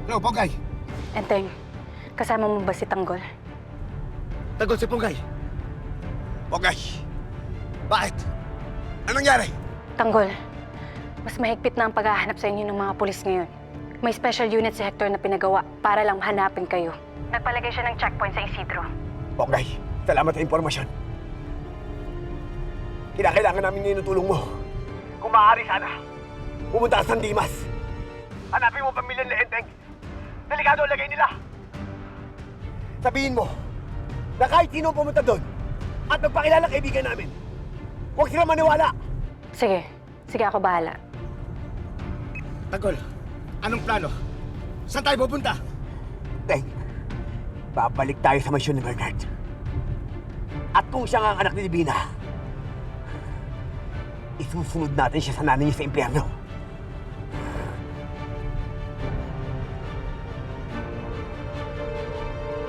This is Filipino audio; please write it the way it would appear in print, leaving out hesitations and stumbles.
Hello, Ponggay. Enteng, kasama mo ba si Tanggol? Tanggol si Ponggay. Ponggay. Bakit? Anong nangyari? Tanggol, mas mahigpit na ang paghahanap sa inyo ng mga pulis ngayon. May special unit si Hector na pinagawa para lang hanapin kayo. Nagpalagay siya ng checkpoint sa Isidro. Ponggay, salamat sa impormasyon. Kailangan namin ngayon ng tulong mo. Kung maaari sana, pumunta ka sa San Dimas. Hanapin mo pamilya ni Enteng. Delikado ang lagay nila. Sabihin mo na kahit sino pumunta doon at magpakilala kaibigan namin, huwag sila maniwala. Sige, ako bahala. Tanggol, anong plano? Saan tayo pupunta? Teng, babalik tayo sa mansyon ni Bernard. At kung siya nga ang anak ni Divina, isusunod natin siya sa nanay niya sa impyerno.